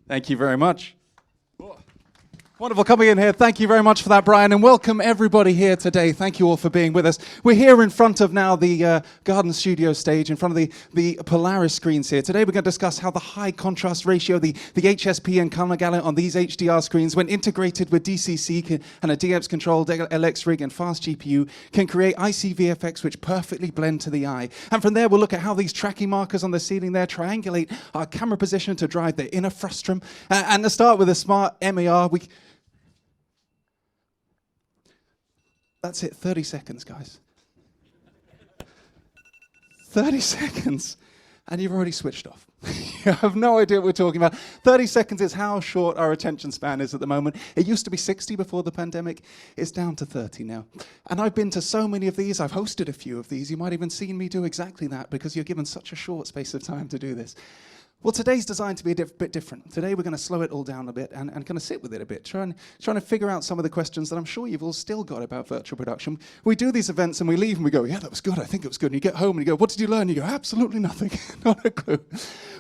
Thank you very much. Wonderful coming in here. Thank you very much for that, Brian, and welcome everybody here today. Thank you all for being with us. We're here in front of now the Garden Studio stage, in front of the Polaris screens here. Today we're going to discuss how the high contrast ratio, the HSP and color gamut on these HDR screens, when integrated with DCC and a DX controlled LX rig and fast GPU, can create ICV effects which perfectly blend to the eye. And from there we'll look at how these tracking markers on the ceiling there triangulate our camera position to drive the inner frustum. And to start with a smart MAR, that's it, 30 seconds, guys. 30 seconds, and you've already switched off. You have no idea what we're talking about. 30 seconds is how short our attention span is at the moment. It used to be 60 before the pandemic. It's down to 30 now. And I've been to so many of these. I've hosted a few of these. You might even seen me do exactly that because you're given such a short space of time to do this. Well, today's designed to be a bit different. Today we're going to slow it all down a bit and kind of sit with it a bit, trying to figure out some of the questions that I'm sure you've all still got about virtual production. We do these events and we leave and we go, yeah, that was good, I think it was good. And you get home and you go, what did you learn? You go, absolutely nothing, not a clue.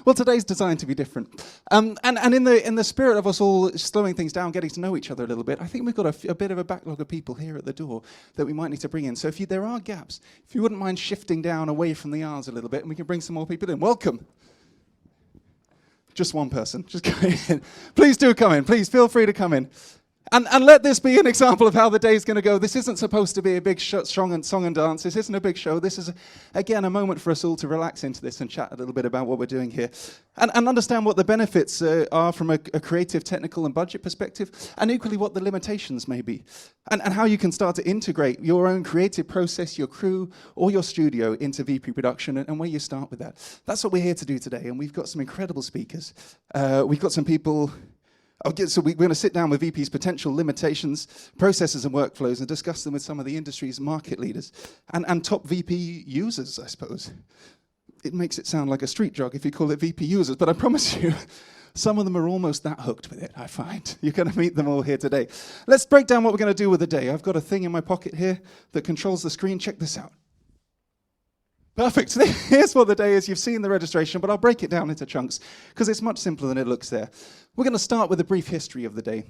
Well, today's designed to be different. And in the spirit of us all slowing things down, getting to know each other a little bit, I think we've got a bit of a backlog of people here at the door that we might need to bring in. So if there are gaps, if you wouldn't mind shifting down away from the aisles a little bit and we can bring some more people in. Welcome. Just one person, just come in. Please do come in, please feel free to come in. And let this be an example of how the day's going to go. This isn't supposed to be a big song and dance. This isn't a big show. This is, again, a moment for us all to relax into this and chat a little bit about what we're doing here. And understand what the benefits are from a creative, technical, and budget perspective, and equally what the limitations may be. And how you can start to integrate your own creative process, your crew, or your studio into VP production, and where you start with that. That's what we're here to do today, and we've got some incredible speakers. We've got some people... So we're going to sit down with VP's potential limitations, processes and workflows and discuss them with some of the industry's market leaders and top VP users, I suppose. It makes it sound like a street jog if you call it VP users, but I promise you, some of them are almost that hooked with it, I find. You're going to meet them all here today. Let's break down what we're going to do with the day. I've got a thing in my pocket here that controls the screen. Check this out. Perfect. Here's what the day is. You've seen the registration, but I'll break it down into chunks because it's much simpler than it looks there. We're going to start with a brief history of the day,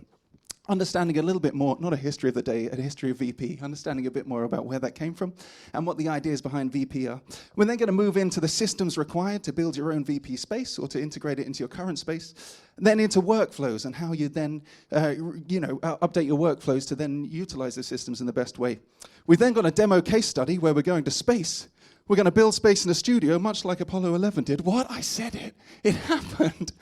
understanding a little bit more, not a history of the day, a history of VP, understanding a bit more about where that came from and what the ideas behind VP are. We're then going to move into the systems required to build your own VP space or to integrate it into your current space, and then into workflows and how you then update your workflows to then utilize the systems in the best way. We've then got a demo case study where we're going to space. We're going to build space in a studio, much like Apollo 11 did. What? I said it. It happened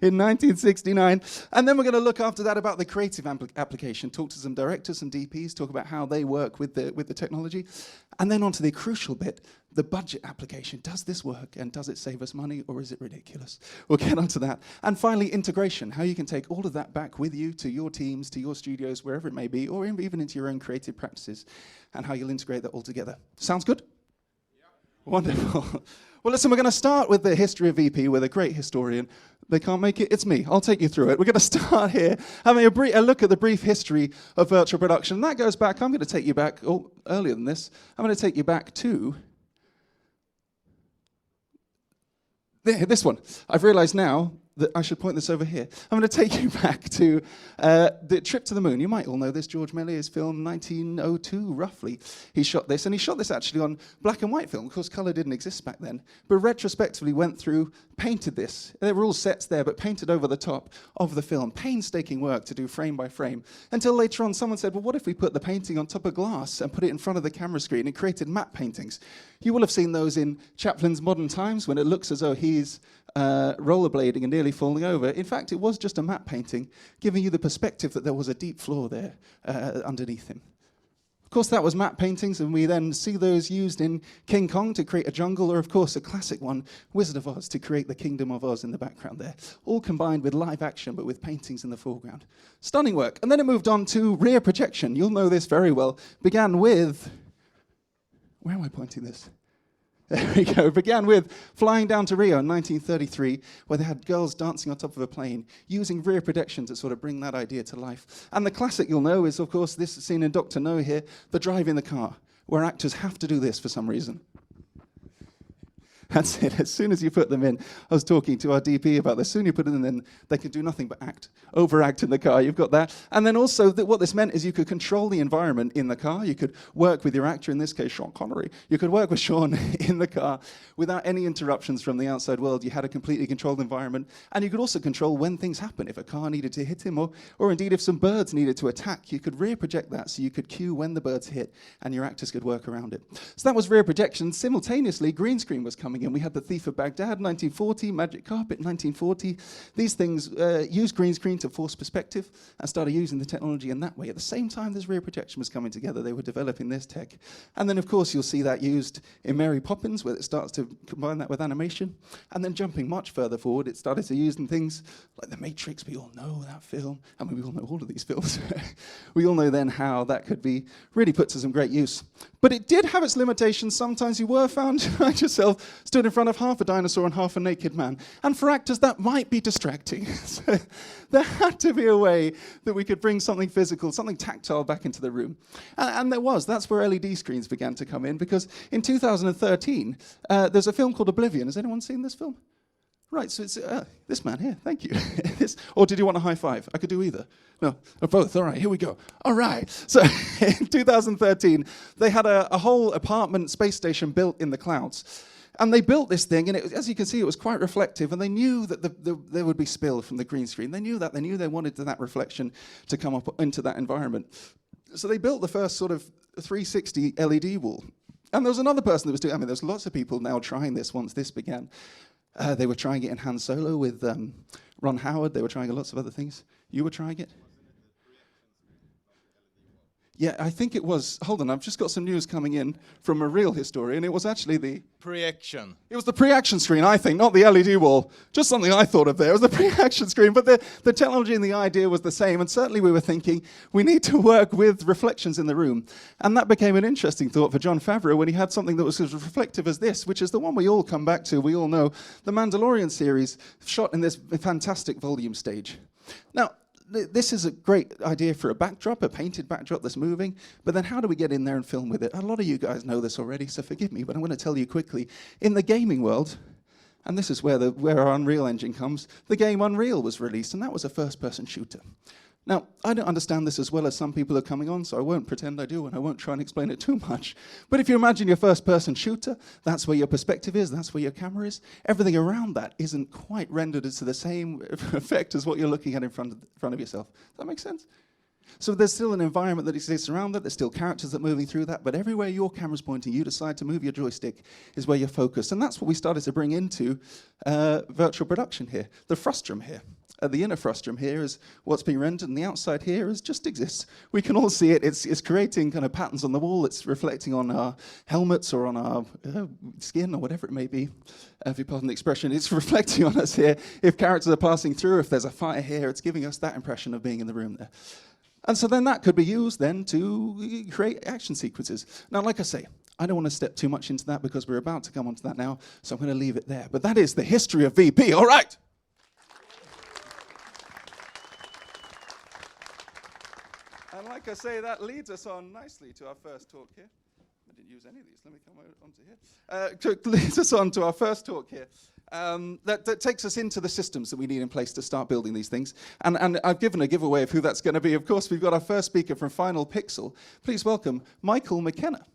in 1969. And then we're going to look after that about the creative application, talk to some directors, some DPs, talk about how they work with the technology. And then on to the crucial bit, the budget application. Does this work? And does it save us money? Or is it ridiculous? We'll get onto that. And finally, integration, how you can take all of that back with you to your teams, to your studios, wherever it may be, or even into your own creative practices, and how you'll integrate that all together. Sounds good? Wonderful. Well, listen, we're going to start with the history of VP with a great historian. They can't make it? It's me. I'll take you through it. We're going to start here, having a look at the brief history of virtual production. And that goes back, I'm going to take you back, earlier than this, I'm going to take you back to this one. I've realized now that I should point this over here. I'm going to take you back to the trip to the moon. You might all know this, George Méliès's film, 1902, roughly. He shot this, and he shot this actually on black and white film. Of course, color didn't exist back then. But retrospectively went through, painted this. There were all sets there, but painted over the top of the film. Painstaking work to do frame by frame. Until later on, someone said, well, what if we put the painting on top of glass and put it in front of the camera screen and created matte paintings? You will have seen those in Chaplin's Modern Times when it looks as though he's rollerblading and nearly falling over. In fact, it was just a matte painting, giving you the perspective that there was a deep floor there underneath him. Of course, that was matte paintings, and we then see those used in King Kong to create a jungle, or of course, a classic one, Wizard of Oz, to create the Kingdom of Oz in the background there. All combined with live action, but with paintings in the foreground. Stunning work. And then it moved on to rear projection. You'll know this very well. Began with... Where am I pointing this? There we go. Began with Flying Down to Rio in 1933, where they had girls dancing on top of a plane, using rear projection to sort of bring that idea to life. And the classic you'll know is, of course, this scene in Dr. No here, the drive in the car, where actors have to do this for some reason. That's it. As soon as you put them in, I was talking to our DP about this. As soon as you put them in, they can do nothing but overact in the car. You've got that. And then also, what this meant is you could control the environment in the car. You could work with your actor, in this case, Sean Connery. You could work with Sean in the car without any interruptions from the outside world. You had a completely controlled environment. And you could also control when things happen. If a car needed to hit him, or indeed if some birds needed to attack, you could rear project that so you could cue when the birds hit, and your actors could work around it. So that was rear projection. Simultaneously, green screen was coming in. We had The Thief of Baghdad, 1940, Magic Carpet, 1940. These things used green screen to force perspective and started using the technology in that way. At the same time this rear projection was coming together, they were developing this tech. And then, of course, you'll see that used in Mary Poppins, where it starts to combine that with animation. And then jumping much further forward, it started to use in things like The Matrix. We all know that film. I mean, we all know all of these films. We all know then how that could be really put to some great use. But it did have its limitations. Sometimes you were found to find yourself stood in front of half a dinosaur and half a naked man. And for actors, that might be distracting. So there had to be a way that we could bring something physical, something tactile back into the room. And there was. That's where LED screens began to come in, because in 2013, there's a film called Oblivion. Has anyone seen this film? Right, so it's this man here, thank you. Or did you want a high five? I could do either. No, or both, all right, here we go. All right, so in 2013, they had a whole apartment space station built in the clouds. And they built this thing, and as you can see, it was quite reflective, and they knew that there would be spill from the green screen. They knew they wanted that reflection to come up into that environment. So they built the first sort of 360 LED wall. And there was another person that was doing, I mean, there's lots of people now trying this once this began. They were trying it in Han Solo with Ron Howard. They were trying lots of other things. You were trying it? Yeah, I think it was. Hold on, I've just got some news coming in from a real historian. It was actually the pre-action. It was the pre-action screen, I think, not the LED wall. Just something I thought of there. It was the pre-action screen, but the technology and the idea was the same. And certainly we were thinking we need to work with reflections in the room. And that became an interesting thought for Jon Favreau when he had something that was as reflective as this, which is the one we all come back to. We all know the Mandalorian series shot in this fantastic volume stage. Now, this is a great idea for a backdrop, a painted backdrop that's moving, but then how do we get in there and film with it? A lot of you guys know this already, so forgive me, but I'm going to tell you quickly. In the gaming world, and this is where our Unreal Engine comes, the game Unreal was released, and that was a first-person shooter. Now, I don't understand this as well as some people are coming on, so I won't pretend I do, and I won't try and explain it too much. But if you imagine your first-person shooter, that's where your perspective is, that's where your camera is. Everything around that isn't quite rendered to the same effect as what you're looking at in front of yourself. Does that make sense? So there's still an environment that exists around that, there's still characters that are moving through that, but everywhere your camera's pointing, you decide to move your joystick is where you're focused. And that's what we started to bring into virtual production here, the frustum here. The inner frustum here is what's being rendered, and the outside here is just exists. We can all see it. It's creating kind of patterns on the wall. It's reflecting on our helmets or on our skin or whatever it may be. If you pardon the expression, it's reflecting on us here. If characters are passing through, if there's a fire here, it's giving us that impression of being in the room there. And so then that could be used then to create action sequences. Now, like I say, I don't want to step too much into that because we're about to come onto that now, so I'm going to leave it there. But that is the history of VP. All right. And like I say, that leads us on nicely to our first talk here. I didn't use any of these. Let me come onto here. Leads us on to our first talk here. That takes us into the systems that we need in place to start building these things. And I've given a giveaway of who that's going to be. Of course, we've got our first speaker from Final Pixel. Please welcome Michael McKenna.